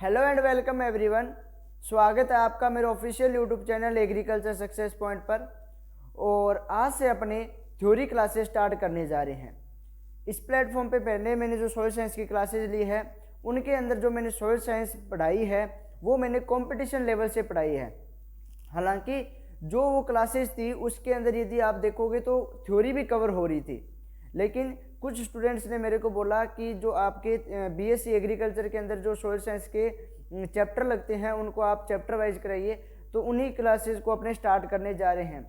Hello and welcome everyone. स्वागत है आपका मेरे official YouTube channel agriculture success point पर। और आज से अपने थ्योरी क्लासेस स्टार्ट करने जा रहे हैं। इस प्लेटफॉर्म पे पहले मैंने जो सोयल साइंस की क्लासेज ली है, उनके अंदर जो मैंने सोयल साइंस पढ़ाई है वो मैंने कंपटीशन लेवल से पढ़ाई है। हालांकि जो वो क्लासेस थी उसके अंदर यदि आप देखोगे तो थ्योरी भी कवर हो रही थी, लेकिन कुछ स्टूडेंट्स ने मेरे को बोला कि जो आपके बीएससी एग्रीकल्चर के अंदर जो सोयल साइंस के चैप्टर लगते हैं उनको आप चैप्टर वाइज कराइए, तो उन्हीं क्लासेस को अपने स्टार्ट करने जा रहे हैं।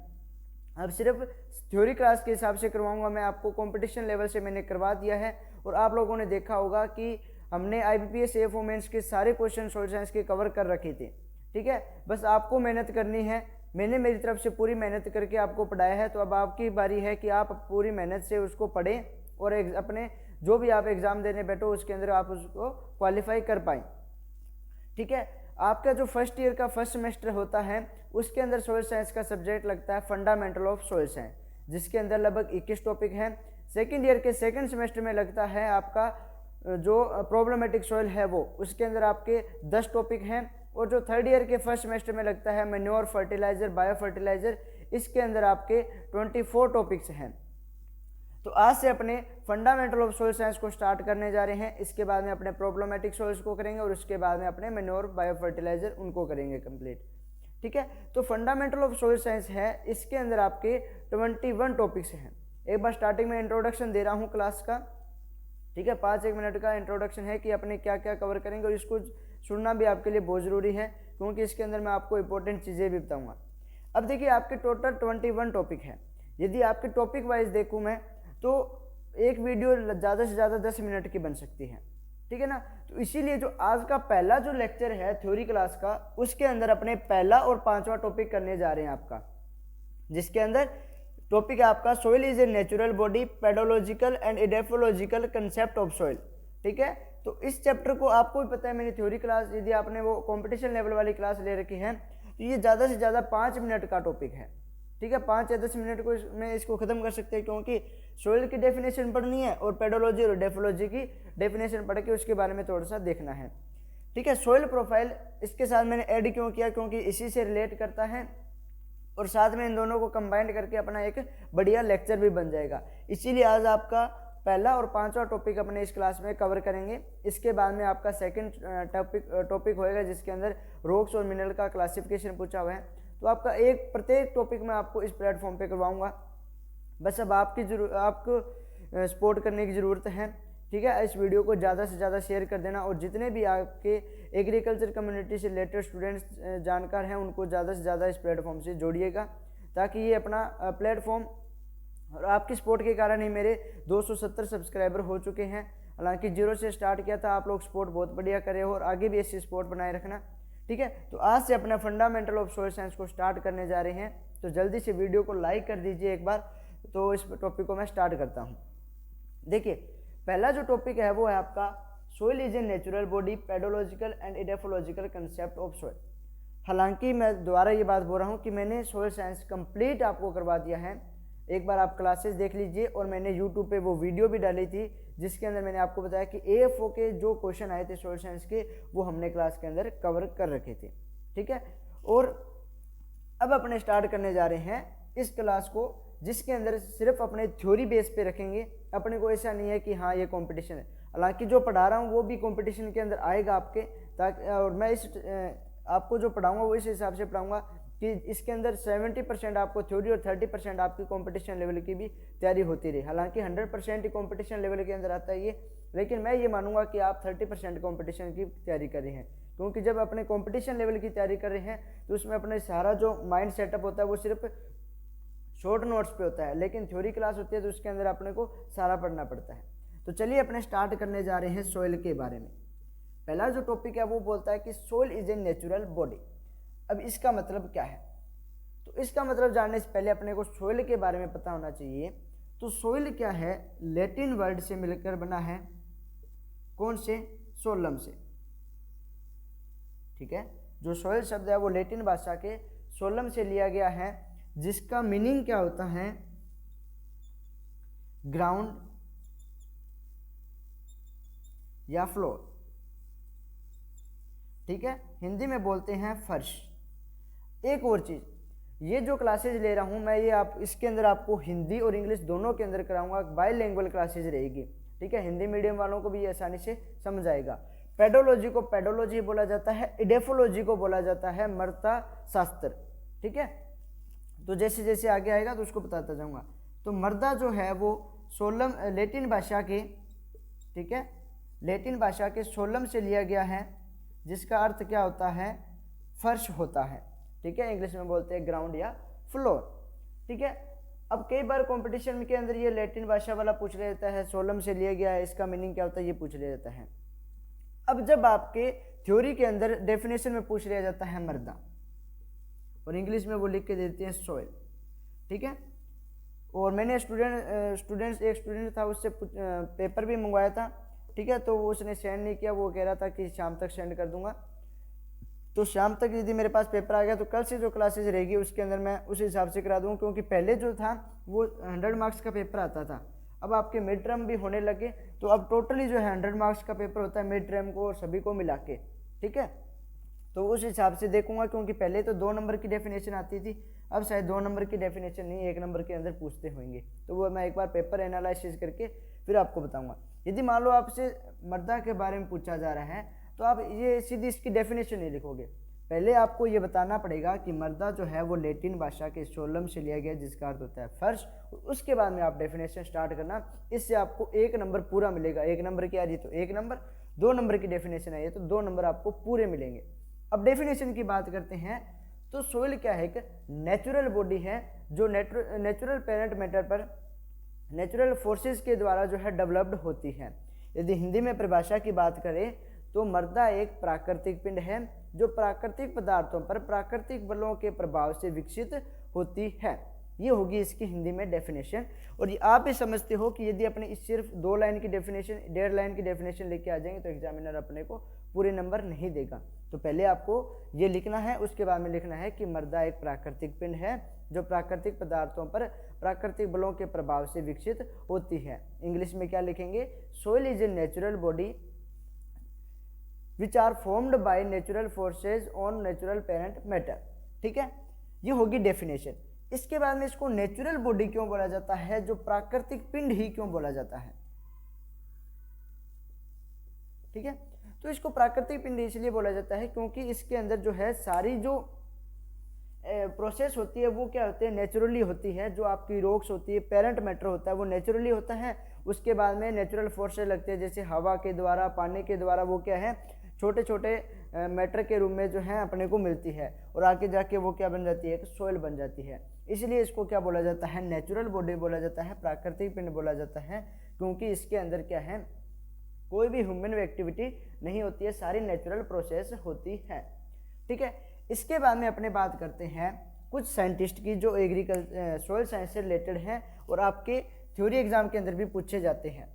अब सिर्फ थ्योरी क्लास के हिसाब से करवाऊंगा मैं आपको, कंपटीशन लेवल से मैंने करवा दिया है। और आप लोगों ने देखा होगा कि हमने IBPS AFO मेंस के सारे क्वेश्चन सोयल साइंस के कवर कर रखे थे। ठीक है, बस आपको मेहनत करनी है। मैंने मेरी तरफ से पूरी मेहनत करके आपको पढ़ाया है, तो अब आपकी बारी है कि आप पूरी मेहनत से उसको पढ़ें और अपने जो भी आप एग्ज़ाम देने बैठो उसके अंदर आप उसको क्वालिफाई कर पाएँ। ठीक है, आपका जो फर्स्ट ईयर का फर्स्ट सेमेस्टर होता है उसके अंदर सोयल साइंस का सब्जेक्ट लगता है फंडामेंटल ऑफ सोयल साइंस, जिसके अंदर लगभग 21 टॉपिक हैं। सेकेंड ईयर के सेकेंड सेमेस्टर में लगता है आपका जो प्रॉब्लमेटिक सोयल है वो, उसके अंदर आपके 10 टॉपिक हैं। और जो थर्ड ईयर के फर्स्ट सेमेस्टर में लगता है मैन्योर, फर्टिलाइजर, बायो फर्टिलाइजर, इसके अंदर आपके 24 टॉपिक्स हैं। तो आज से अपने फंडामेंटल ऑफ सोयल साइंस को स्टार्ट करने जा रहे हैं। इसके बाद में अपने प्रॉब्लमेटिक सोइल्स को करेंगे और उसके बाद में अपने मैन्योर, बायो फर्टिलाइजर उनको करेंगे कंप्लीट। ठीक है, तो फंडामेंटल ऑफ सोयल साइंस है, इसके अंदर आपके 21 टॉपिक्स हैं। एक बार स्टार्टिंग में इंट्रोडक्शन दे रहा हूँ क्लास का। ठीक है, 5-1 मिनट का इंट्रोडक्शन है कि अपने क्या क्या कवर करेंगे, और इसको सुनना भी आपके लिए बहुत ज़रूरी है क्योंकि इसके अंदर मैं आपको इंपॉर्टेंट चीज़ें भी बताऊँगा। अब देखिए, आपके टोटल 21 टॉपिक हैं। यदि आपके टॉपिक वाइज देखूँ मैं तो एक वीडियो ज़्यादा से ज़्यादा 10 मिनट की बन सकती है। ठीक है ना, तो इसीलिए जो आज का पहला जो लेक्चर है थ्योरी क्लास का, उसके अंदर अपने पहला और 5वां टॉपिक करने जा रहे हैं आपका, जिसके अंदर टॉपिक है आपका soil is a natural body, pedological and edaphological concept of soil. ठीक है, तो इस चैप्टर को आपको भी पता है, मैंने थ्योरी क्लास यदि आपने वो कंपटीशन लेवल वाली क्लास ले रखी है तो ये ज़्यादा से ज़्यादा 5 मिनट का टॉपिक है। ठीक है, 5 या 10 मिनट को में इसको ख़त्म कर सकते हैं, क्योंकि सोइल की डेफिनेशन पढ़नी है और पेडोलॉजी और डेफोलॉजी की डेफिनेशन पढ़ के उसके बारे में थोड़ा सा देखना है। ठीक है, सोइल प्रोफाइल इसके साथ मैंने ऐड क्यों किया, क्योंकि इसी से रिलेट करता है और साथ में इन दोनों को कंबाइंड करके अपना एक बढ़िया लेक्चर भी बन जाएगा। इसीलिए आज आपका पहला और 5वां टॉपिक अपने इस क्लास में कवर करेंगे। इसके बाद में आपका सेकंड टॉपिक होएगा, जिसके अंदर रॉक्स और मिनरल का क्लासिफिकेशन पूछा हुआ है। तो आपका प्रत्येक टॉपिक मैं आपको इस प्लेटफॉर्म पे करवाऊंगा। बस अब आपको सपोर्ट करने की ज़रूरत है। ठीक है, इस वीडियो को ज़्यादा से ज़्यादा शेयर कर देना, और जितने भी आपके एग्रीकल्चर कम्युनिटी से रिलेटेड स्टूडेंट्स जानकार हैं उनको ज़्यादा से ज़्यादा इस प्लेटफॉर्म से जोड़िएगा, ताकि ये अपना प्लेटफॉर्म, और आपकी सपोर्ट के कारण ही मेरे 270 सब्सक्राइबर हो चुके हैं। हालांकि 0 से स्टार्ट किया था, आप लोग सपोर्ट बहुत बढ़िया करे हो और आगे भी ऐसी सपोर्ट बनाए रखना। ठीक है, तो आज से अपना फंडामेंटल ऑफ सोइल साइंस को स्टार्ट करने जा रहे हैं, तो जल्दी से वीडियो को लाइक कर दीजिए एक बार। तो इस टॉपिक को मैं स्टार्ट करता हूँ। देखिए, पहला जो टॉपिक है वो है आपका soil is a natural body, pedological and edaphological concept of soil. हालांकि मैं दोबारा ये बात बोल रहा हूँ कि मैंने सोइल साइंस कंप्लीट आपको करवा दिया है। एक बार आप क्लासेस देख लीजिए, और मैंने यूट्यूब पे वो वीडियो भी डाली थी जिसके अंदर मैंने आपको बताया कि AFO के जो क्वेश्चन आए थे सोइल साइंस के, वो हमने क्लास के अंदर कवर कर रखे थे। ठीक है, और अब अपने स्टार्ट करने जा रहे हैं इस क्लास को, जिसके अंदर सिर्फ अपने थ्योरी बेस पे रखेंगे। अपने को ऐसा नहीं है कि हाँ ये कंपटीशन है, हालांकि जो पढ़ा रहा हूँ वो भी कंपटीशन के अंदर आएगा आपके, ताकि और मैं आपको जो पढ़ाऊँगा वो इस हिसाब से पढ़ाऊँगा कि इसके अंदर 70% आपको थ्योरी और 30% आपकी कंपटीशन लेवल की भी तैयारी होती रही। हालांकि 100% ही कंपटीशन लेवल के अंदर आता है ये, लेकिन मैं ये मानूंगा कि आप 30% कंपटीशन की तैयारी कर रहे हैं, क्योंकि जब अपने कंपटीशन लेवल की तैयारी कर रहे हैं तो उसमें अपने सारा जो माइंड सेटअप होता है वो सिर्फ शॉर्ट नोट्स पे होता है, लेकिन थ्योरी क्लास होती है तो उसके अंदर अपने को सारा पढ़ना पड़ता है। तो चलिए अपने स्टार्ट करने जा रहे हैं सोइल के बारे में। पहला जो टॉपिक है वो बोलता है कि soil is a natural body. अब इसका मतलब क्या है, तो इसका मतलब जानने से पहले अपने को सोइल के बारे में पता होना चाहिए। तो सोइल क्या है, लैटिन वर्ड से मिलकर बना है, कौन से, सोलम से। ठीक है, जो सोइल शब्द है वो लैटिन भाषा के सोलम से लिया गया है, जिसका मीनिंग क्या होता है, ग्राउंड या फ्लोर। ठीक है, हिंदी में बोलते हैं फर्श। एक और चीज़, ये जो क्लासेज ले रहा हूँ मैं, ये आप इसके अंदर आपको हिंदी और इंग्लिश दोनों के अंदर कराऊंगा, बाईलिंगुअल क्लासेज रहेगी। ठीक है, हिंदी मीडियम वालों को भी ये आसानी से समझ आएगा। पेडोलॉजी को पेडोलॉजी बोला जाता है, इडेफोलॉजी को बोला जाता है मृदा शास्त्र। ठीक है, तो जैसे जैसे आगे आएगा तो उसको बताता जाऊंगा। तो मृदा जो है वो सोलम लैटिन भाषा के, ठीक है, लैटिन भाषा के सोलम से लिया गया है, जिसका अर्थ क्या होता है, फर्श होता है। ठीक है, इंग्लिश में बोलते हैं ग्राउंड या फ्लोर। ठीक है, अब कई बार कंपटीशन के अंदर ये लैटिन भाषा वाला पूछ ले जाता है, सोलम से लिया गया है, इसका मीनिंग क्या होता है, ये पूछ ले जाता है। अब जब आपके थ्योरी के अंदर डेफिनेशन में पूछ लिया जाता है मृदा, और इंग्लिश में वो लिख के देते हैं सॉइल। ठीक है, और मैंने एक स्टूडेंट था, उससे पेपर भी मंगवाया था। ठीक है, तो उसने सेंड नहीं किया, वो कह रहा था कि शाम तक सेंड कर दूंगा। तो शाम तक यदि मेरे पास पेपर आ गया तो कल से जो क्लासेज रहेगी उसके अंदर मैं उस हिसाब से करा दूंगा, क्योंकि पहले जो था वो 100 मार्क्स का पेपर आता था, अब आपके मिड टर्म भी होने लगे, तो अब टोटली जो है 100 मार्क्स का पेपर होता है मिड टर्म को और सभी को मिला के। ठीक है, तो उस हिसाब से देखूंगा, क्योंकि पहले तो 2 नंबर की डेफिनेशन आती थी, अब शायद 2 नंबर की डेफिनेशन नहीं, 1 नंबर के अंदर पूछते होंगे, तो वो मैं एक बार पेपर एनालिसिस करके फिर आपको बताऊंगा। यदि मान लो आपसे मृदा के बारे में पूछा जा रहा है तो आप ये सीधी इसकी डेफिनेशन नहीं लिखोगे, पहले आपको ये बताना पड़ेगा कि मृदा जो है वो लैटिन भाषा के सोलम से लिया गया, जिसका अर्थ होता है फर्श। उसके बाद में आप डेफिनेशन स्टार्ट करना, इससे आपको 1 नंबर पूरा मिलेगा। 1 नंबर की आ रही तो 1 नंबर, 2 नंबर की डेफिनेशन आई है तो 2 नंबर आपको पूरे मिलेंगे। अब डेफिनेशन की बात करते हैं, तो सोइल क्या है, एक नेचुरल बॉडी है जो नेचुरल पेरेंट मैटर पर नेचुरल फोर्सेस के द्वारा जो है डेवलप्ड होती है। यदि हिंदी में परिभाषा की बात करें तो मृदा एक प्राकृतिक पिंड है जो प्राकृतिक पदार्थों पर प्राकृतिक बलों के प्रभाव से विकसित होती है। ये होगी इसकी हिंदी में डेफिनेशन। और ये आप ही समझते हो कि यदि अपने इस सिर्फ 2 लाइन की डेफिनेशन, 1.5 लाइन की डेफिनेशन लेके आ जाएंगे तो एग्जामिनर अपने को पूरे नंबर नहीं देगा। तो पहले आपको ये लिखना है, उसके बाद में लिखना है कि मृदा एक प्राकृतिक पिंड है जो प्राकृतिक पदार्थों पर प्राकृतिक बलों के प्रभाव से विकसित होती है। इंग्लिश में क्या लिखेंगे, soil is a natural body which are formed by natural forces on natural parent matter. ठीक है, ये होगी डेफिनेशन। इसके बाद में इसको नेचुरल बॉडी क्यों बोला जाता है, जो प्राकृतिक पिंड ही क्यों बोला जाता है। ठीक है, तो इसको प्राकृतिक पिंड इसलिए बोला जाता है क्योंकि इसके अंदर जो है सारी जो प्रोसेस होती है वो क्या होती है, नेचुरली होती है। जो आपकी रॉक्स होती है, पेरेंट मैटर होता है, वो नेचुरली होता है। उसके बाद में नेचुरल फोर्सेस लगते हैं, जैसे हवा के द्वारा, पानी के द्वारा, वो क्या है, छोटे छोटे मैटर के रूप में जो है अपने को मिलती है, और आगे जाके वो क्या बन जाती है, एक सोइल बन जाती है। इसलिए इसको क्या बोला जाता है, नेचुरल बॉडी बोला जाता है, प्राकृतिक पिंड बोला जाता है, क्योंकि इसके अंदर क्या है, कोई भी ह्यूमन एक्टिविटी नहीं होती है, सारी नेचुरल प्रोसेस होती है। ठीक है, इसके बाद में अपने बात करते हैं कुछ साइंटिस्ट की जो सोइल साइंस से रिलेटेड हैं और आपके थ्योरी एग्जाम के अंदर भी पूछे जाते हैं।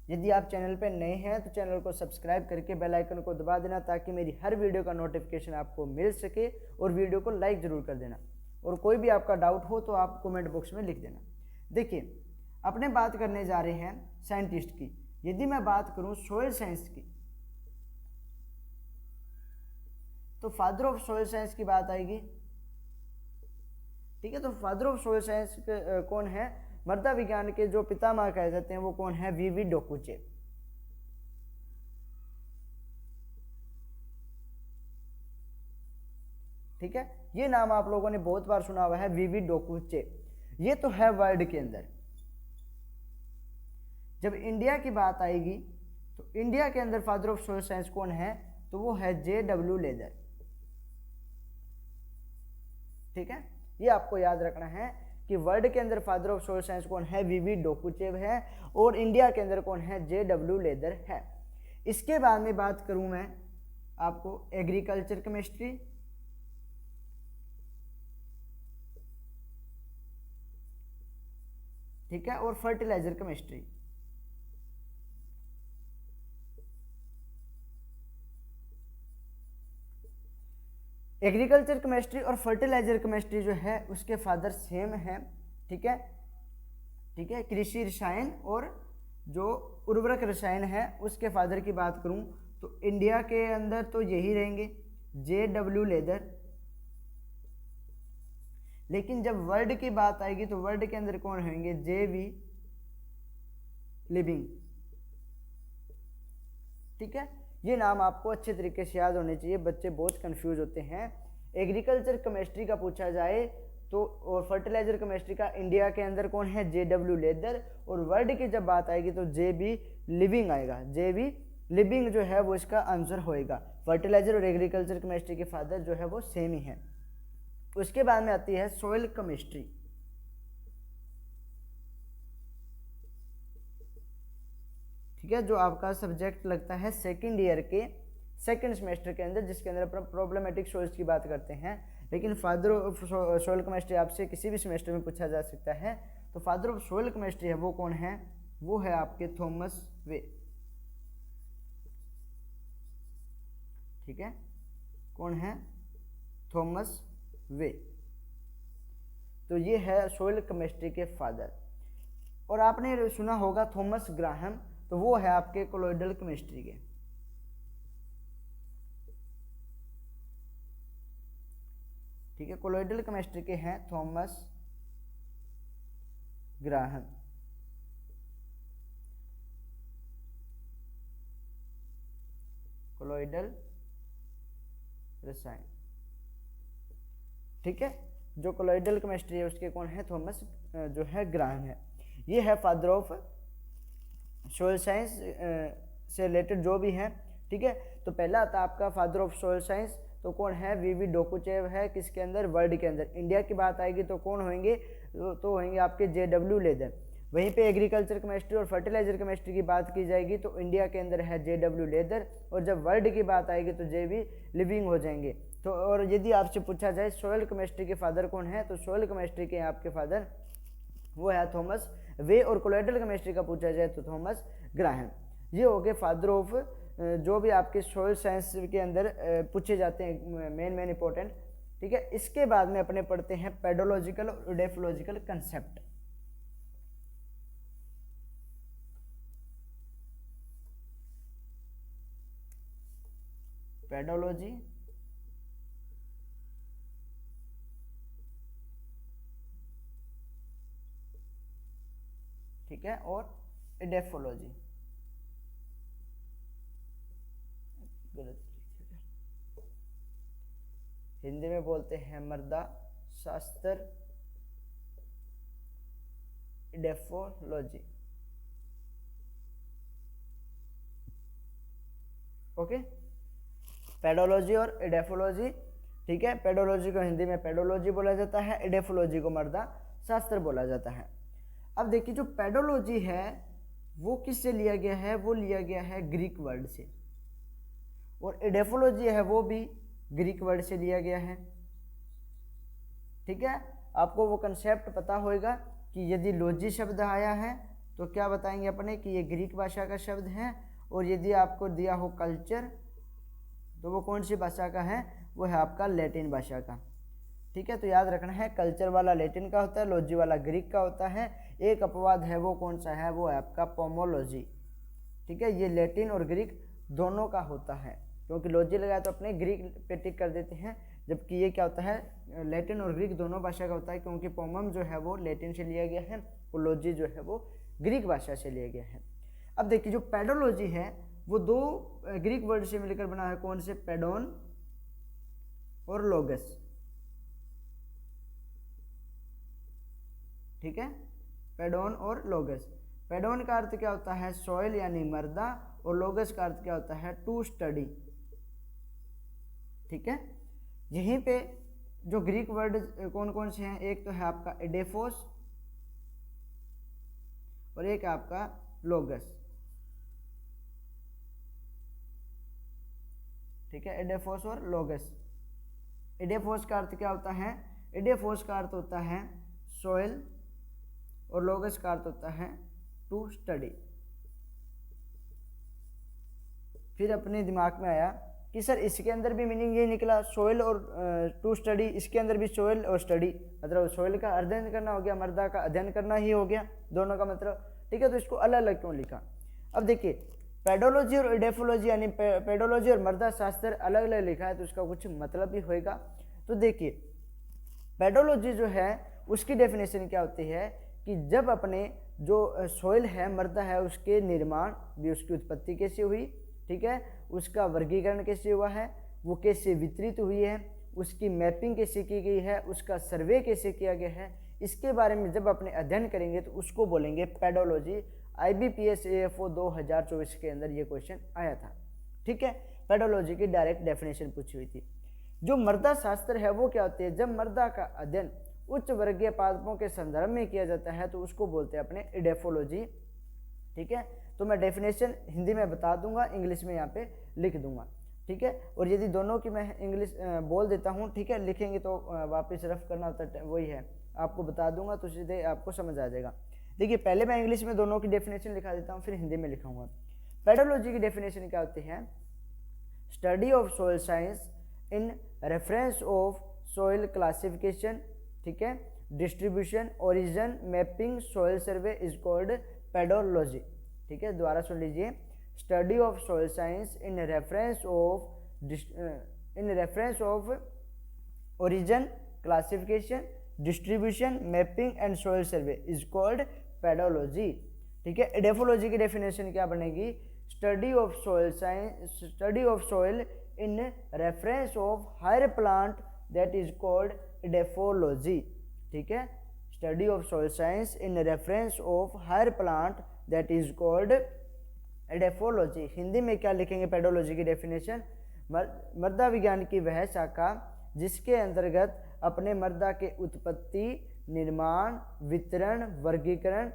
यदि आप चैनल पर नए हैं तो चैनल को सब्सक्राइब करके बेल आइकन को दबा देना, ताकि मेरी हर वीडियो का नोटिफिकेशन आपको मिल सके, और वीडियो को लाइक ज़रूर कर देना। और कोई भी आपका डाउट हो तो आप कमेंट बॉक्स में लिख देना। देखिए, अपने बात करने जा रहे हैं साइंटिस्ट की। यदि मैं बात करूं सोइल साइंस की, तो फादर ऑफ सोइल साइंस की बात आएगी। ठीक है, तो फादर ऑफ सोइल साइंस कौन है, मृदा विज्ञान के जो पितामह कहे जाते हैं वो कौन है, वीवी डोकुचे। ठीक है, ये नाम आप लोगों ने बहुत बार सुना हुआ है, वीवी डोकुचे। ये तो है वर्ल्ड के अंदर। जब इंडिया की बात आएगी तो इंडिया के अंदर फादर ऑफ सोइल साइंस कौन है, तो वो है JW लेदर। ठीक है, ये आपको याद रखना है कि वर्ल्ड के अंदर फादर ऑफ सोइल साइंस कौन है, वीवी डोकुचेव है, और इंडिया के अंदर कौन है, JW लेदर है। इसके बाद में बात करूं मैं आपको एग्रीकल्चर केमिस्ट्री, ठीक है, और फर्टिलाइजर केमिस्ट्री। एग्रीकल्चर केमिस्ट्री और फर्टिलाइजर केमिस्ट्री जो है उसके फादर सेम है। ठीक है, ठीक है। कृषि रसायन और जो उर्वरक रसायन है उसके फादर की बात करूं तो इंडिया के अंदर तो यही रहेंगे JW लेदर। लेकिन जब वर्ल्ड की बात आएगी तो वर्ल्ड के अंदर कौन होंगे, JV लिविंग। ठीक है, ये नाम आपको अच्छे तरीके से याद होने चाहिए, बच्चे बहुत कंफ्यूज होते हैं। एग्रीकल्चर केमिस्ट्री का पूछा जाए तो और फर्टिलाइजर केमिस्ट्री का इंडिया के अंदर कौन है, JW लेदर। और वर्ल्ड की जब बात आएगी तो JB लिविंग आएगा। JB लिविंग जो है वो इसका आंसर होएगा। फर्टिलाइजर और एग्रीकल्चर केमिस्ट्री के फादर जो है वो सेम ही है। उसके बाद में आती है सॉइल केमिस्ट्री। ठीक है, जो आपका सब्जेक्ट लगता है सेकेंड ईयर के सेकेंड सेमेस्टर के अंदर, जिसके अंदर अपन प्रॉब्लमेटिक सॉइल्स की बात करते हैं। लेकिन फादर ऑफ सॉइल केमिस्ट्री आपसे किसी भी सेमेस्टर में पूछा जा सकता है। तो फादर ऑफ सॉइल केमिस्ट्री है वो कौन है, वो है आपके थॉमस वे। ठीक है, कौन है, थॉमस वे। तो ये है सॉइल केमिस्ट्री के फादर। और आपने सुना होगा थॉमस ग्राहम, तो वो है आपके कोलोइडल केमिस्ट्री के। ठीक है, कोलोइडल केमिस्ट्री के हैं थॉमस ग्राहम। कोलोइडल रसायन। ठीक है, जो कोलोइडल केमिस्ट्री है उसके कौन है, थॉमस जो है ग्राहम है। ये है फादर ऑफ सोयल साइंस से रिलेटेड जो भी है। ठीक है, तो पहला आता है आपका फादर ऑफ सोयल साइंस, तो कौन है, VV डोकुचेव है। किसके अंदर, वर्ल्ड के अंदर। इंडिया की बात आएगी तो कौन होंगे, तो होंगे आपके JW लेदर। वहीं पे एग्रीकल्चर केमिस्ट्री और फर्टिलाइजर केमिस्ट्री की बात की जाएगी तो इंडिया के अंदर है JW लेदर। और जब वर्ल्ड की बात आएगी तो JB लिविंग हो जाएंगे। तो और यदि आपसे पूछा जाए सॉइल केमिस्ट्री के फादर कौन है, तो सॉइल केमिस्ट्री के आपके फादर वो है थॉमस वे। और कोलोइडल केमिस्ट्री का पूछा जाए तो थॉमस ग्राहम। ये हो गए फादर ऑफ जो भी आपके सॉइल साइंस के अंदर पूछे जाते हैं मेन इंपॉर्टेंट। ठीक है, इसके बाद में अपने पढ़ते हैं पेडोलॉजिकल और इडेफोलॉजिकल कंसेप्ट। पेडोलॉजी ठीक है, और इडेफोलॉजी। हिंदी में बोलते हैं मृदा शास्त्र, इडेफोलॉजी। ओके, पेडोलॉजी और इडेफोलॉजी। ठीक है, पेडोलॉजी को हिंदी में पेडोलॉजी बोला जाता है, इडेफोलॉजी को मृदा शास्त्र बोला जाता है। अब देखिए, जो पेडोलॉजी है वो किससे लिया गया है, वो लिया गया है ग्रीक वर्ड से। और इडेफोलॉजी है वो भी ग्रीक वर्ड से लिया गया है। ठीक है, आपको वो कंसेप्ट पता होगा कि यदि लॉजी शब्द आया है तो क्या बताएंगे अपने कि ये ग्रीक भाषा का शब्द है। और यदि आपको दिया हो कल्चर तो वो कौन सी भाषा का है, वो है आपका लैटिन भाषा का। ठीक है, तो याद रखना है कल्चर वाला लैटिन का होता है, लॉजी वाला ग्रीक का होता है। एक अपवाद है वो कौन सा है, वो है आपका पोमोलॉजी। ठीक है, ये लैटिन और ग्रीक दोनों का होता है, क्योंकि लॉजी लगाया तो अपने ग्रीक पे टिक कर देते हैं, जबकि ये क्या होता है, लैटिन और ग्रीक दोनों भाषा का होता है, क्योंकि पोमम जो है वो लैटिन से लिया गया है और लॉजी जो है वो ग्रीक भाषा से लिया गया है। अब देखिए, जो पेडोलॉजी है वो दो ग्रीक वर्ड से मिलकर बना है, कौन से, पेडोन और लोगस। ठीक है, पेडोन और लोगस। पेडोन का अर्थ क्या होता है, सॉइल यानी मृदा, और लोगस का अर्थ क्या होता है, टू स्टडी। ठीक है, यहीं पे जो ग्रीक वर्ड कौन कौन से हैं, एक तो है आपका एडेफोस और एक है आपका लोगस। ठीक है, एडेफोस और लोगस। एडेफोस का अर्थ क्या होता है, एडेफोस का अर्थ होता है सॉइल और लोगस का अर्थ होता है टू स्टडी। फिर अपने दिमाग में आया कि सर इसके अंदर भी मीनिंग ये निकला सोइल और टू स्टडी, इसके अंदर भी सोइल और स्टडी, मतलब सोइल का अध्ययन करना हो गया, मृदा का अध्ययन करना ही हो गया, दोनों का मतलब। ठीक है, तो इसको अलग अलग क्यों लिखा। अब देखिए पेडोलॉजी और इडेफोलॉजी यानी पेडोलॉजी और मृदा शास्त्र अलग अलग लिखा है तो उसका कुछ मतलब भी होएगा। तो देखिए पेडोलॉजी जो है उसकी डेफिनेशन क्या होती है कि जब अपने जो सोइल है, मृदा है, उसके निर्माण भी, उसकी उत्पत्ति कैसे हुई, ठीक है, उसका वर्गीकरण कैसे हुआ है, वो कैसे वितरित हुई है, उसकी मैपिंग कैसे की गई है, उसका सर्वे कैसे किया गया है, इसके बारे में जब अपने अध्ययन करेंगे तो उसको बोलेंगे पेडोलॉजी। IBPS AFO 2024 के अंदर ये क्वेश्चन आया था। ठीक है, पेडोलॉजी की डायरेक्ट डेफिनेशन पूछी हुई थी। जो मृदा शास्त्र है वो क्या होती है, जब मृदा का अध्ययन उच्च वर्गीय पादपों के संदर्भ में किया जाता है तो उसको बोलते हैं अपने इडेफोलॉजी। ठीक है, तो मैं डेफिनेशन हिंदी में बता दूंगा, इंग्लिश में यहाँ पे लिख दूंगा। ठीक है, और यदि दोनों की मैं इंग्लिश बोल देता हूँ, ठीक है, लिखेंगे तो वापस रफ करना होता है, वही है, आपको बता दूंगा तो सीधे आपको समझ आ जाएगा। देखिए पहले मैं इंग्लिश में दोनों की डेफिनेशन लिखा देता हूँ, फिर हिंदी में लिखाऊंगा। पेडोलॉजी की डेफिनेशन क्या होती है, study of soil science in reference of soil classification, ठीक है, distribution, origin, mapping, soil survey is called pedology. ठीक है, दोबारा सुन लीजिए, study of soil science in reference of origin, classification, distribution, mapping and soil survey is called pedology. ठीक है, edaphology की डेफिनेशन क्या बनेगी, study of soil science, study of soil in reference of higher plant that is called edaphology. ठीक है, study of soil science in reference of higher plant that is called edaphology. Hindi में क्या लिखेंगे pedology की definition, मृदा विज्ञान की वह शाखा जिसके अंतर्गत अपने मृदा के उत्पत्ति, निर्माण, वितरण, वर्गीकरण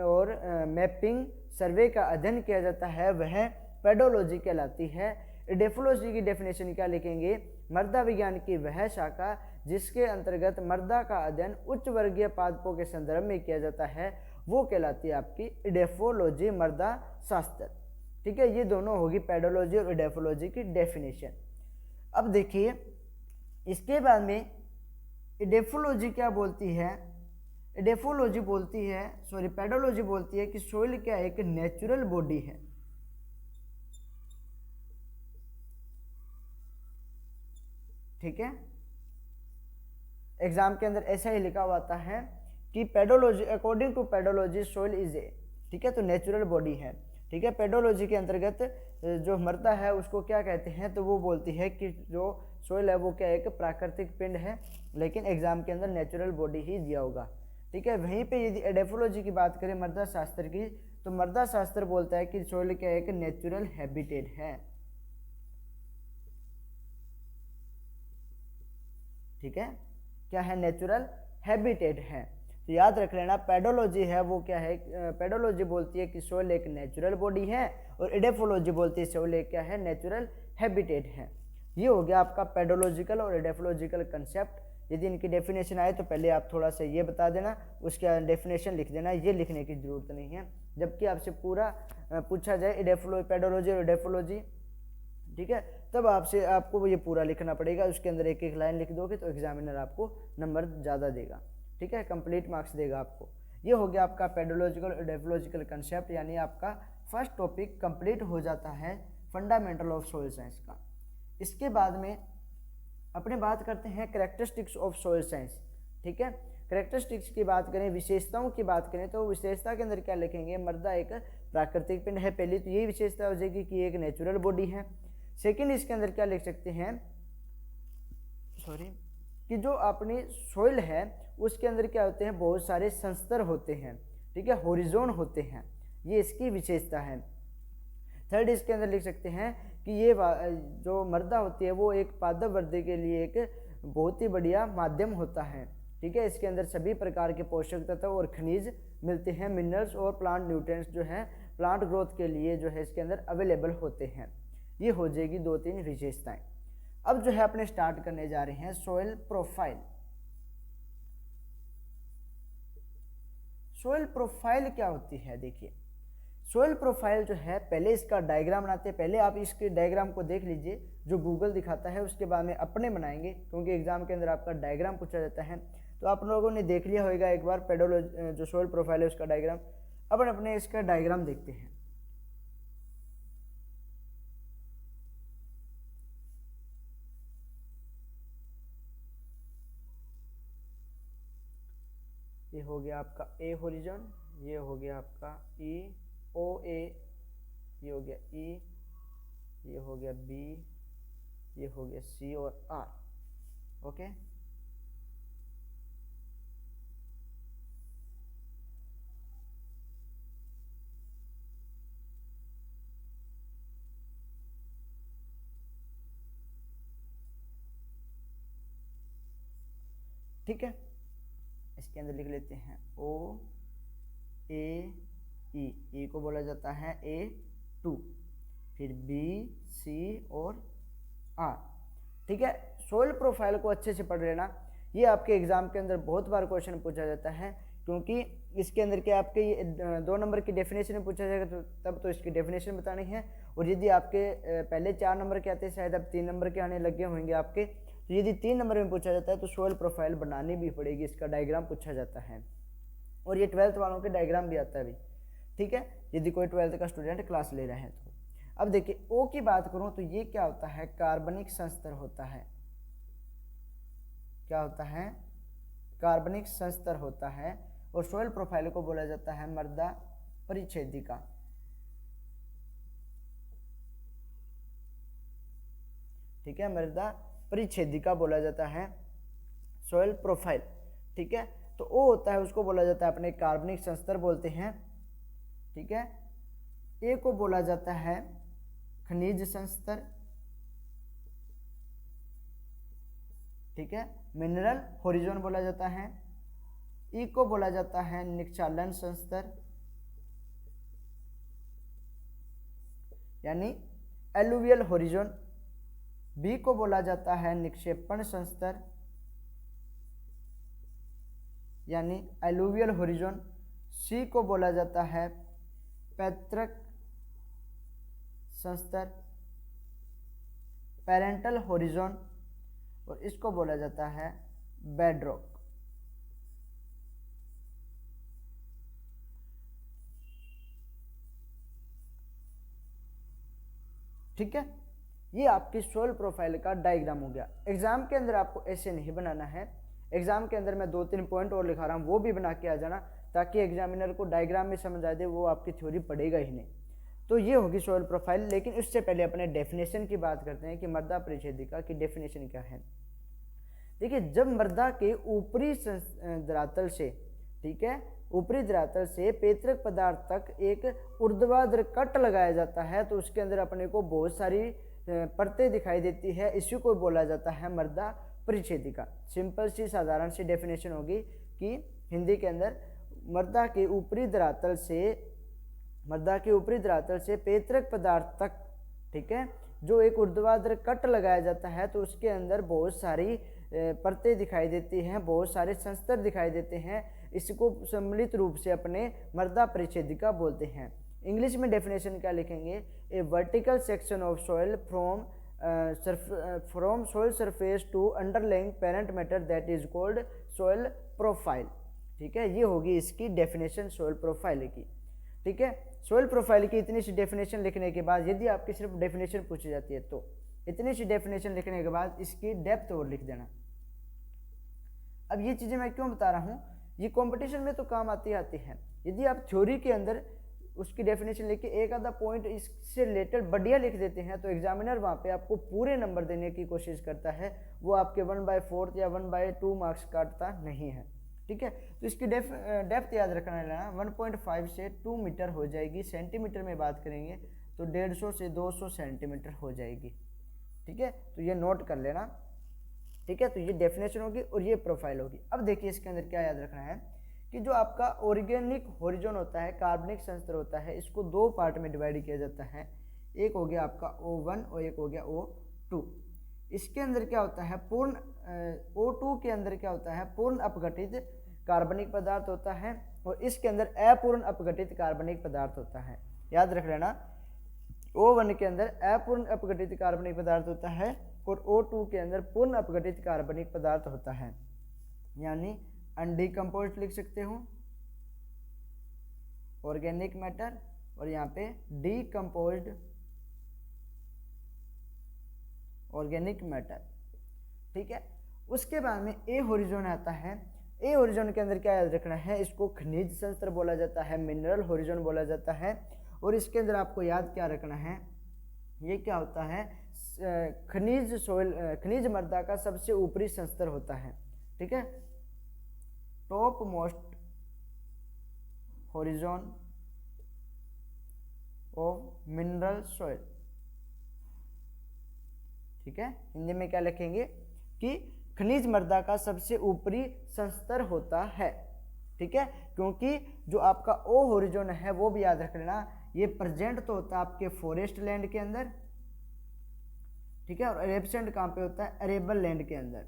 और मैपिंग, सर्वे का अध्ययन किया जाता है, वह पेडोलॉजी कहलाती है। इडेफोलॉजी की डेफिनेशन क्या लिखेंगे, मृदा विज्ञान की वह शाखा जिसके अंतर्गत मृदा का अध्ययन उच्च वर्गीय पादपों के संदर्भ में किया जाता है वो कहलाती है आपकी इडेफोलॉजी, मृदा शास्त्र। ठीक है, ये दोनों होगी पेडोलॉजी और इडेफोलॉजी की डेफिनेशन। अब देखिए इसके बाद में इडेफोलॉजी क्या बोलती है, इडेफोलॉजी बोलती है, सॉरी पेडोलॉजी बोलती है कि सोइल क्या एक नेचुरल बॉडी है। ठीक है, एग्जाम के अंदर ऐसा ही लिखा हुआ आता है कि pedology, according to pedology soil is a, ठीक है, तो नेचुरल बॉडी है। ठीक है, पेडोलॉजी के अंतर्गत जो मृदा है उसको क्या कहते हैं, तो वो बोलती है कि जो सोइल है वो क्या एक प्राकृतिक पिंड है, लेकिन एग्जाम के अंदर नेचुरल बॉडी ही दिया होगा। ठीक है, वहीं पे यदि इडेफोलॉजी की बात करें मृदा शास्त्र की, तो मृदा शास्त्र बोलता है कि सोइल क्या एक नेचुरल हैबिटेट है। ठीक है, क्या है, नेचुरल हैबिटेट है। तो याद रख लेना पेडोलॉजी है वो क्या है, पेडोलॉजी बोलती है कि सोइल एक नेचुरल बॉडी है और इडेफोलॉजी बोलती है सोइल एक क्या है, नेचुरल हैबिटेट है। ये हो गया आपका पेडोलॉजिकल और इडेफोलॉजिकल कंसेप्ट। यदि इनकी डेफिनेशन आए तो पहले आप थोड़ा सा ये बता देना, उसके डेफिनेशन लिख देना, ये लिखने की जरूरत नहीं है। जबकि आपसे पूरा पूछा जाए पेडोलॉजी और इडेफोलॉजी, ठीक है, तब आपको ये पूरा लिखना पड़ेगा। उसके अंदर एक एक लाइन लिख दोगे तो एग्जामिनर आपको नंबर ज़्यादा देगा। ठीक है, कंप्लीट मार्क्स देगा आपको। ये हो गया आपका पेडोलॉजिकल और इडेफोलॉजिकल कंसेप्ट, यानी आपका फर्स्ट टॉपिक कंप्लीट हो जाता है फंडामेंटल ऑफ सोइल साइंस का। इसके बाद में अपने बात करते हैं कैरेक्टरिस्टिक्स ऑफ सोइल साइंस। ठीक है, कैरेक्टरिस्टिक्स की बात करें, विशेषताओं की बात करें, तो विशेषता के अंदर क्या लिखेंगे, मृदा एक प्राकृतिक पिंड है, पहली तो यही विशेषता हो जाएगी कि एक नेचुरल बॉडी है। सेकेंड इसके अंदर क्या लिख सकते हैं, कि जो अपनी सोइल है उसके अंदर क्या होते हैं, बहुत सारे संस्तर होते हैं। ठीक है, होरिजोन होते हैं, ये इसकी विशेषता है। थर्ड इसके अंदर लिख सकते हैं कि ये जो मृदा होती है वो एक पादप वृद्धि के लिए एक बहुत ही बढ़िया माध्यम होता है। ठीक है, इसके अंदर सभी प्रकार के पोषक तत्व और खनिज मिलते हैं, मिनरल्स और प्लांट न्यूट्रिएंट्स जो है प्लांट ग्रोथ के लिए जो है इसके अंदर अवेलेबल होते हैं। ये हो जाएगी 2-3 विशेषताएं। अब जो है अपने स्टार्ट करने जा रहे हैं सोइल प्रोफाइल। सोइल प्रोफाइल क्या होती है, देखिए सोइल प्रोफाइल जो है, पहले इसका डायग्राम बनाते हैं। पहले आप इसके डायग्राम को देख लीजिए जो गूगल दिखाता है, उसके बाद में अपने बनाएंगे, क्योंकि एग्जाम के अंदर आपका डायग्राम पूछा जाता है। तो आप लोगों ने देख लिया होगा एक बार पेडोलॉजी जो सोइल प्रोफाइल है उसका डायग्राम। अब अपने इसका डायग्राम देखते हैं। ये हो गया आपका ए होरिजन, ये हो गया आपका ई ओ ए, ये हो गया ई, ये हो गया बी, ये हो गया सी और आर। ओके, ठीक है। इसके अंदर लिख लेते हैं ओ ए ई को बोला जाता है A2, फिर बी सी और आर। ठीक है, सोइल प्रोफाइल को अच्छे से पढ़ लेना। ये आपके एग्जाम के अंदर बहुत बार क्वेश्चन पूछा जाता है, क्योंकि इसके अंदर क्या आपके ये 2 नंबर की डेफिनेशन में पूछा जाएगा, तो तब तो इसकी डेफिनेशन बतानी है। और यदि आपके पहले 4 नंबर के आते हैं, शायद अब 3 नंबर के आने लगे होंगे आपके, तो यदि 3 नंबर में पूछा जाता है तो सोइल प्रोफाइल बनानी भी पड़ेगी, इसका डायग्राम पूछा जाता है। और ये 12th वालों के डायग्राम भी आता है अभी, ठीक है, यदि कोई 12th का स्टूडेंट क्लास ले रहे हैं तो। अब देखिए ओ की बात करूं तो ये क्या होता है, कार्बनिक संस्तर होता है। क्या होता है, कार्बनिक संस्तर होता है। और सोइल प्रोफाइल को बोला जाता है मृदा परिच्छेदिका। ठीक है, मृदा परिच्छेदिका बोला जाता है सोइल प्रोफाइल। ठीक है, तो ओ होता है उसको बोला जाता है अपने कार्बनिक संस्तर बोलते हैं। ठीक है, ए को बोला जाता है खनिज संस्तर। ठीक है, मिनरल होरिजोन बोला जाता है। ई को बोला जाता है निक्षालन संस्तर, यानी एलुवियल होरिजोन। बी को बोला जाता है निक्षेपण संस्तर, यानी एलुवियल होरिजोन। सी को बोला जाता है पैतृक संस्तर, पेरेंटल होरिजोन। और इसको बोला जाता है बेडरॉक। ठीक है, ये आपकी सोइल प्रोफाइल का डायग्राम हो गया। एग्जाम के अंदर आपको ऐसे नहीं बनाना है, एग्जाम के अंदर मैं 2-3 पॉइंट और लिखा रहा हूँ, वो भी बना के आ जाना, ताकि एग्जामिनर को डायग्राम में समझ आ जाए, वो आपकी थ्योरी पढ़ेगा ही नहीं। तो ये होगी सोइल प्रोफाइल। लेकिन इससे पहले अपने डेफिनेशन की बात करते हैं कि मृदा परिच्छेदिका की डेफिनेशन क्या है। देखिए, जब मृदा के ऊपरी धरातल से, ठीक है, ऊपरी धरातल से पैतृक पदार्थ तक एक ऊर्ध्वाधर कट लगाया जाता है, तो उसके अंदर अपने को बहुत सारी परतें दिखाई देती है। इसी को बोला जाता है मृदा परिच्छेदिका। सिंपल सी साधारण सी डेफिनेशन होगी कि हिंदी के अंदर मृदा के ऊपरी धरातल से पैतृक पदार्थ तक, ठीक है, जो एक ऊर्ध्वाधर कट लगाया जाता है, तो उसके अंदर बहुत सारी परतें दिखाई देती हैं, बहुत सारे संस्तर दिखाई देते हैं। इसको सम्मिलित रूप से अपने मृदा परिच्छेदिका बोलते हैं। इंग्लिश में डेफिनेशन क्या लिखेंगे, a vertical section of soil from soil surface to underlying parent matter that is called soil profile. ठीक है, ये होगी इसकी डेफिनेशन सोइल प्रोफाइल की। ठीक है, सोइल प्रोफाइल की इतनी सी डेफिनेशन लिखने के बाद, यदि आपकी सिर्फ डेफिनेशन पूछी जाती है तो इतनी सी डेफिनेशन लिखने के बाद इसकी डेप्थ और लिख देना। अब ये चीज़ें मैं क्यों बता रहा हूँ, ये कंपटीशन में तो काम आती है। यदि आप थ्योरी के अंदर उसकी डेफिनेशन लिख के एक आधा पॉइंट इससे रिलेटेड बढ़िया लिख देते हैं, तो एग्जामिनर वहाँ पे आपको पूरे नंबर देने की कोशिश करता है, वो आपके 1/4 या 1/2 मार्क्स काटता नहीं है। ठीक है, तो इसकी डेप्थ याद रखना है, 1.5 से 2 मीटर हो जाएगी। सेंटीमीटर में बात करेंगे तो 150 से 200 सेंटीमीटर हो जाएगी। ठीक है, तो ये नोट कर लेना। ठीक है, तो ये डेफिनेशन होगी और ये प्रोफाइल होगी। अब देखिए इसके अंदर क्या याद रखना है कि जो आपका ऑर्गेनिक होरिजोन होता है, कार्बनिक संस्तर होता है, इसको 2 पार्ट में डिवाइड किया जाता है। एक हो गया आपका O1 और एक हो गया O2। इसके अंदर क्या होता है, पूर्ण O2 के अंदर क्या होता है, पूर्ण अपघटित कार्बनिक पदार्थ होता है, और इसके अंदर अपूर्ण अपघटित कार्बनिक पदार्थ होता है। याद रख लेना। O1 के अंदर अपूर्ण अपघटित कार्बनिक पदार्थ होता है और O2 के अंदर पूर्ण अपघटित कार्बनिक पदार्थ होता है, यानी अनडिकम्पोज्ड लिख सकते हो ऑर्गेनिक मैटर, और यहाँ पे डीकम्पोज्ड ऑर्गेनिक मैटर। ठीक है, उसके बाद में ए होरिजोन आता है। ए होरिजोन के अंदर क्या याद रखना है, इसको खनिज संस्तर बोला जाता है, मिनरल होरिजोन बोला जाता है। और इसके अंदर आपको याद क्या रखना है, ये क्या होता है, खनिज सोइल, खनिज मृदा का सबसे ऊपरी संस्तर होता है। ठीक है, top most horizon of mineral soil. ठीक है, हिंदी में क्या लिखेंगे कि खनिज मृदा का सबसे ऊपरी संस्तर होता है। ठीक है, क्योंकि जो आपका ओ होरिजोन है वो भी याद रख लेना, ये प्रेजेंट तो होता है आपके फॉरेस्ट लैंड के अंदर। ठीक है, और एब्सेंट कहाँ पे होता है, अरेबल लैंड के अंदर।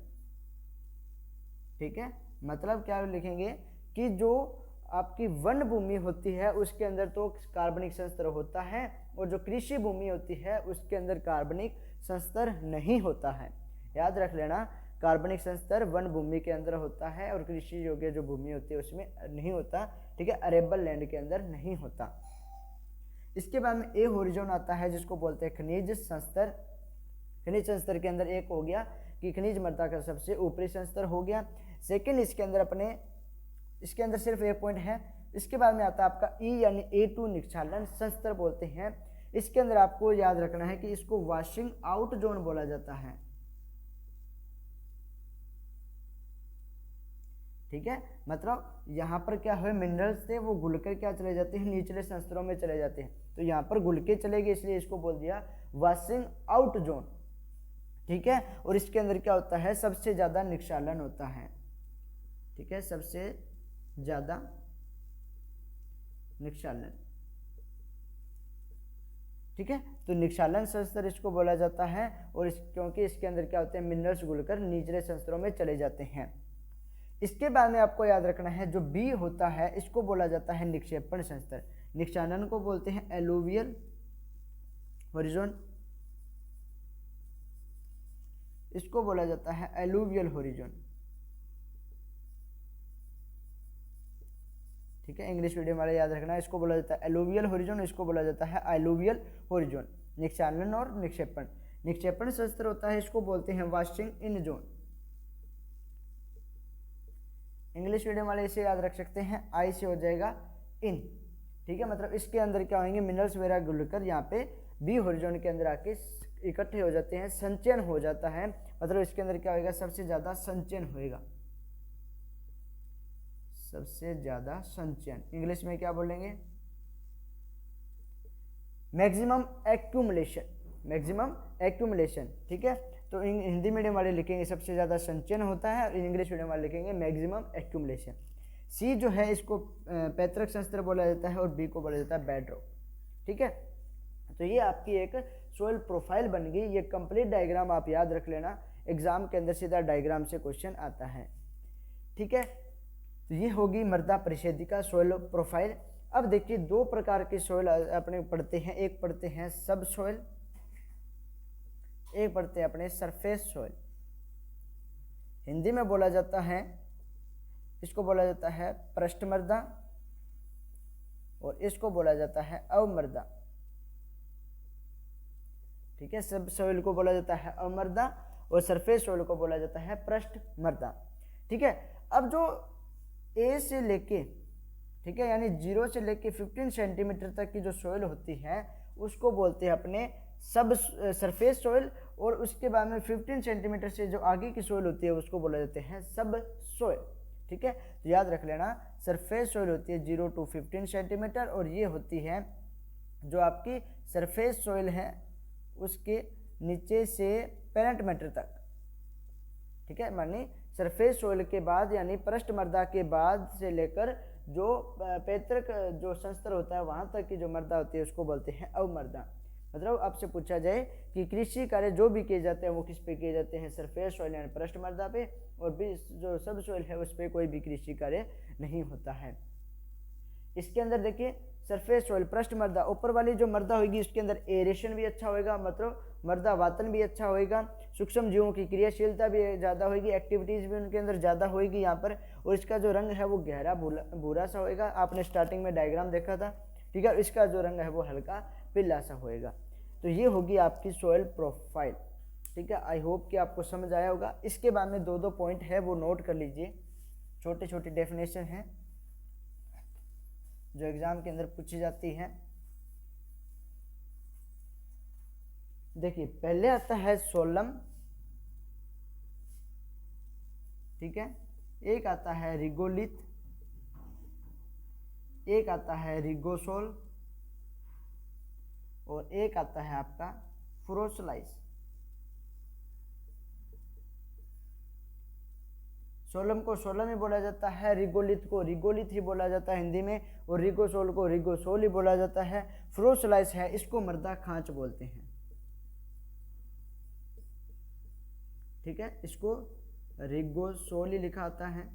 ठीक है, मतलब क्या लिखेंगे कि जो आपकी वन भूमि होती है उसके अंदर तो कार्बनिक संस्तर होता है, और जो कृषि भूमि होती है उसके अंदर कार्बनिक संस्तर नहीं होता है। याद रख लेना, कार्बनिक संस्तर वन भूमि के अंदर होता है और कृषि योग्य जो भूमि होती है उसमें नहीं होता। ठीक है, अरेबल लैंड के अंदर नहीं होता। इसके बाद में ए होरिजोन आता है जिसको बोलते हैं खनिज संस्तर। खनिज संस्तर के अंदर एक हो गया कि खनिज मृदा का सबसे ऊपरी संस्तर हो गया। सेकंड, इसके अंदर सिर्फ एक पॉइंट है। इसके बाद में आता है आपका ई यानी A2 निक्षालन संस्तर बोलते हैं। इसके अंदर आपको याद रखना है कि इसको वॉशिंग आउट जोन बोला जाता है। ठीक है, मतलब यहाँ पर क्या है, मिनरल्स थे वो घुलकर क्या चले जाते हैं, निचले संस्तरों में चले जाते हैं, तो यहाँ पर घुल के चले गए, इसलिए इसको बोल दिया वॉशिंग आउट जोन। ठीक है, और इसके अंदर क्या होता है, सबसे ज्यादा निक्षालन होता है। ठीक है, सबसे ज्यादा निक्षालन। ठीक है, तो निक्षालन संस्तर इसको बोला जाता है, और क्योंकि इसके अंदर क्या होते हैं, मिनरल्स घुलकर निचले संस्तरों में चले जाते हैं। इसके बाद में आपको याद रखना है जो बी होता है इसको बोला जाता है निक्षेपण संस्तर। निक्षालन को बोलते हैं एलुवियल होरिजोन, इसको बोला जाता है एलुवियल होरिजोन। ठीक है, इंग्लिश मीडियम वाले याद रखना है, इसको बोला जाता है एलुवियल होरिजोन, इसको बोला जाता है एलुवियल होरिजोन। निक्षालन और निक्षेपण। निक्षेपण संस्तर होता है इसको बोलते हैं वॉशिंग इन जोन। इंग्लिश मीडियम वाले इसे याद रख सकते हैं, आई से हो जाएगा इन। ठीक है, मतलब इसके अंदर क्या होंगे, मिनरल्स वगैरह घुलकर यहाँ पे बी होरिजोन के अंदर आके इकट्ठे हो जाते हैं, संचयन हो जाता है, मतलब इसके अंदर क्या होगा, सबसे ज्यादा संचयन होएगा, सबसे ज्यादा संचयन। इंग्लिश में क्या बोलेंगे, मैक्सिमम एक्यूमुलेशन, मैक्सिमम एक्यूमुलेशन। ठीक है, तो हिंदी मीडियम वाले लिखेंगे सबसे ज्यादा संचयन होता है, और इंग्लिश मीडियम वाले लिखेंगे मैक्सिमम एक्यूमुलेशन। सी जो है इसको पैतृक संस्तर बोला जाता है, और बी को बोला जाता है बेडरॉक। ठीक है, तो ये आपकी एक सोइल प्रोफाइल बन गई। ये कंप्लीट डायग्राम आप याद रख लेना, एग्जाम के अंदर सीधा डायग्राम से क्वेश्चन आता है। ठीक है, तो ये होगी मृदा परिषेदिका सोइल प्रोफाइल। अब देखिए दो प्रकार की सोइल अपने पढ़ते हैं, एक पढ़ते हैं सब सोइल, एक पढ़ते हैं अपने सरफेस सोइल। हिंदी में बोला जाता है, इसको बोला जाता है पृष्ठ मृदा, और इसको बोला जाता है अवमृदा। ठीक है, सब सोइल को बोला जाता है अवमृदा, और सरफेस सोइल को बोला जाता है पृष्ठ मृदा। ठीक है, अब जो ए से लेके, ठीक है, यानी 0 से लेके 15 सेंटीमीटर तक की जो सोइल होती है उसको बोलते हैं अपने सब सरफेस सोइल, और उसके बाद में 15 सेंटीमीटर से जो आगे की सोइल होती है उसको बोला जाते हैं सब सोइल। ठीक है, तो याद रख लेना, सरफेस सोइल होती है 0 to 15 सेंटीमीटर, और ये होती है जो आपकी सरफेस सोइल है उसके नीचे से पेरेंट मैटर तक। ठीक है, मानी सरफेस सोइल के बाद यानी पृष्ठ मृदा के बाद से लेकर जो पैतृक जो संस्तर होता है वहां तक की जो मृदा होती है उसको बोलते हैं अवमृदा। मतलब आपसे पूछा जाए कि कृषि कार्य जो भी किए जाते हैं वो किस पे किए जाते हैं, सरफेस सोइल यानी पृष्ठ मृदा पे, और भी जो सब सोइल है उस पर कोई भी कृषि कार्य नहीं होता है। इसके अंदर देखिए सरफेस सॉइल पृष्ठ मृदा, ऊपर वाली जो मृदा होगी उसके अंदर एरेशन भी अच्छा होगा, मतलब मृदा वातन भी अच्छा होगा, सूक्ष्म जीवों की क्रियाशीलता भी ज़्यादा होगी, एक्टिविटीज़ भी उनके अंदर ज़्यादा होगी यहाँ पर, और इसका जो रंग है वो गहरा भूरा सा होएगा। आपने स्टार्टिंग में डायग्राम देखा था, ठीक है। इसका जो रंग है वो हल्का पीला सा होएगा। तो ये होगी आपकी सॉइल प्रोफाइल, ठीक है। आई होप कि आपको समझ आया होगा। इसके बाद में दो पॉइंट है वो नोट कर लीजिए, छोटे छोटे डेफिनेशन हैं जो एग्जाम के अंदर पूछी जाती है। देखिए, पहले आता है सोलम, ठीक है, एक आता है रिगोलिथ, एक आता है रिगोसोल, और एक आता है आपका फ्रोसलाइस। सोलम को सोलम ही बोला जाता है, रिगोलिथ को रिगोलिथ ही बोला जाता है हिंदी में, और रिगोसोल को रिगोसोल ही बोला जाता है। फ्रोसलाइस है, इसको मृदा खांच बोलते हैं, ठीक है। इसको रिगोसोल ही लिखा आता है,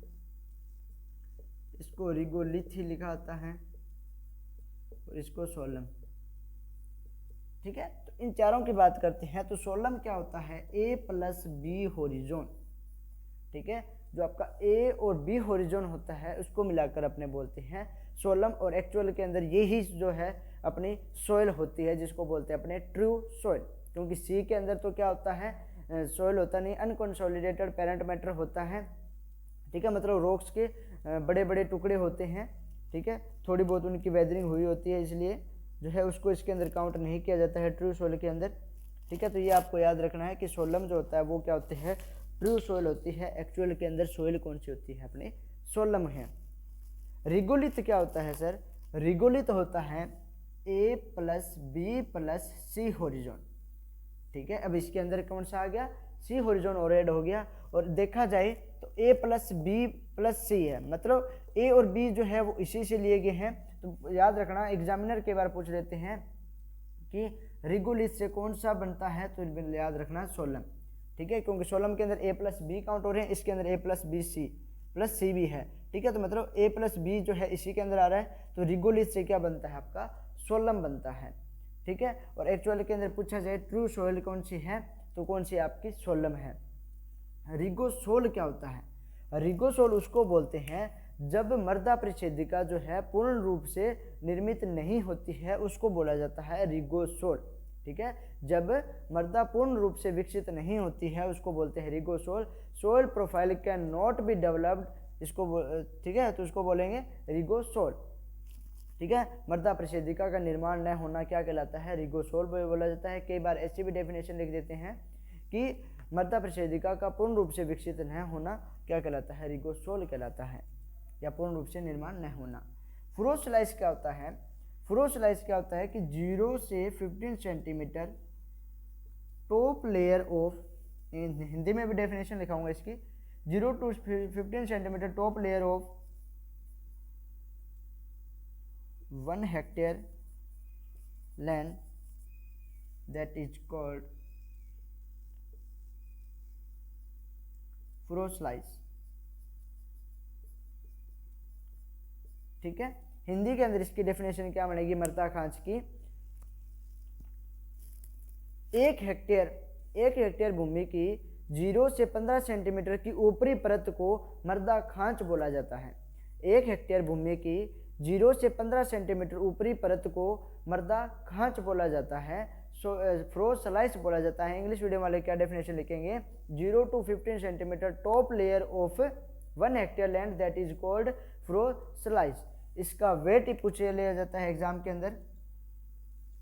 इसको रिगोलिथ ही लिखा आता है, और इसको सोलम, ठीक है। तो इन चारों की बात करते हैं। तो सोलम क्या होता है, A+B होरिजोन, ठीक है। जो आपका ए और बी होरिजोन होता है उसको मिलाकर अपने बोलते हैं सोलम, और एक्चुअल के अंदर यही जो है अपनी सोइल होती है जिसको बोलते हैं अपने ट्रू सोइल। क्योंकि सी के अंदर तो क्या होता है, सोइल होता नहीं, अनकंसोलिडेटेड पेरेंट मैटर होता है, ठीक है। मतलब रॉक्स के बड़े बड़े टुकड़े होते हैं, ठीक है। थोड़ी बहुत उनकी वेदरिंग हुई होती है, इसलिए जो है उसको इसके अंदर काउंट नहीं किया जाता है ट्रू सोइल के अंदर, ठीक है। तो ये आपको याद रखना है कि सोलम जो होता है वो क्या होते हैं, ट्रू सोइल होती है। एक्चुअल के अंदर सोइल कौन सी होती है, अपने सोलम है। रिगोलिथ क्या होता है सर, रिगोलिथ होता है A+B+C होरिजोन, ठीक है। अब इसके अंदर कौन सा आ गया, सी होरिजोन और ऐड हो गया। और देखा जाए तो A+B+C है, मतलब ए और बी जो है वो इसी से लिए गए हैं। तो याद रखना, एग्जामिनर के बार पूछ लेते हैं कि रिगोलिथ से कौन सा बनता है, तो याद रखना सोलम, ठीक है। क्योंकि सोलम के अंदर A+B काउंट हो रहे हैं, इसके अंदर A+BC+C भी है, ठीक है। तो मतलब A+B जो है इसी के अंदर आ रहा है, तो रिगोलिथ से क्या बनता है, आपका सोलम बनता है, ठीक है। और एक्चुअल के अंदर पूछा जाए ट्रू सोइल कौन सी है, तो कौन सी आपकी सोलम है। रिगोसोल क्या होता है, रिगोसोल उसको बोलते हैं जब मृदा परिच्छेदिका जो है पूर्ण रूप से निर्मित नहीं होती है, उसको बोला जाता है रिगोसोल, ठीक है। जब मृदा पूर्ण रूप से विकसित नहीं होती है उसको बोलते हैं regosol. Soil profile can not be developed, इसको ठीक है, तो उसको बोलेंगे रिगोसोल, ठीक है। मृदा परिच्छेदिका का निर्माण न होना क्या कहलाता है, रिगोसोल बोला जाता है। कई बार ऐसी भी डेफिनेशन लिख देते हैं कि मृदा परिच्छेदिका का पूर्ण रूप से विकसित न होना क्या कहलाता है, रिगोसोल कहलाता है, या पूर्ण रूप से निर्माण न होना। फ्रोसलाइस क्या होता है, फ्रोसलाइस क्या होता है कि 0 से 15 centimetre top layer of, Hindi में भी डेफिनेशन लिखाऊंगा इसकी, 0 to 15 centimetre top layer of 1 hectare land that is called फ्रोसलाइस, ठीक है। हिंदी के अंदर इसकी डेफिनेशन क्या बनेगी, मृदा खांच की, 1 हेक्टेयर भूमि की 0 से 15 सेंटीमीटर की ऊपरी परत को मृदा खांच बोला जाता है। 1 हेक्टेयर भूमि की 0 से 15 सेंटीमीटर ऊपरी परत को मृदा खांच बोला जाता है, फ्रोसलाइस बोला जाता है। इंग्लिश मीडियम वाले क्या डेफिनेशन लिखेंगे, 0 to 15 centimetre top layer of 1 hectare land that is called furrow slice. इसका वेट ही पूछे लिया जाता है एग्जाम के अंदर,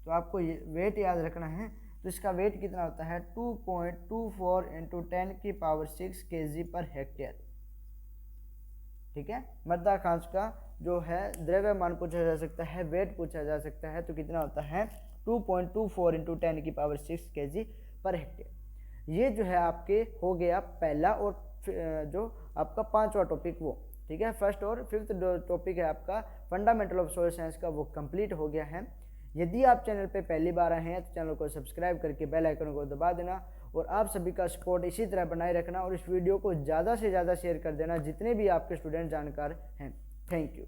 तो आपको ये वेट याद रखना है। तो इसका वेट कितना होता है, 2.24 × 10⁶ kg पर हेक्टेयर, ठीक है। मृदा खांच का जो है द्रव्यमान पूछा जा सकता है, वेट पूछा जा सकता है, तो कितना होता है 2.24 × 10⁶ kg पर हेक्टेयर। ये जो है आपके हो गया पहला और जो आपका 5वां टॉपिक वो, ठीक है। फर्स्ट और 5th टॉपिक है आपका फंडामेंटल ऑफ सोइल साइंस का, वो कंप्लीट हो गया है। यदि आप चैनल पे पहली बार आए हैं तो चैनल को सब्सक्राइब करके बेल आइकन को दबा देना, और आप सभी का सपोर्ट इसी तरह बनाए रखना, और इस वीडियो को ज़्यादा से ज़्यादा शेयर कर देना जितने भी आपके स्टूडेंट जानकार हैं। Thank you.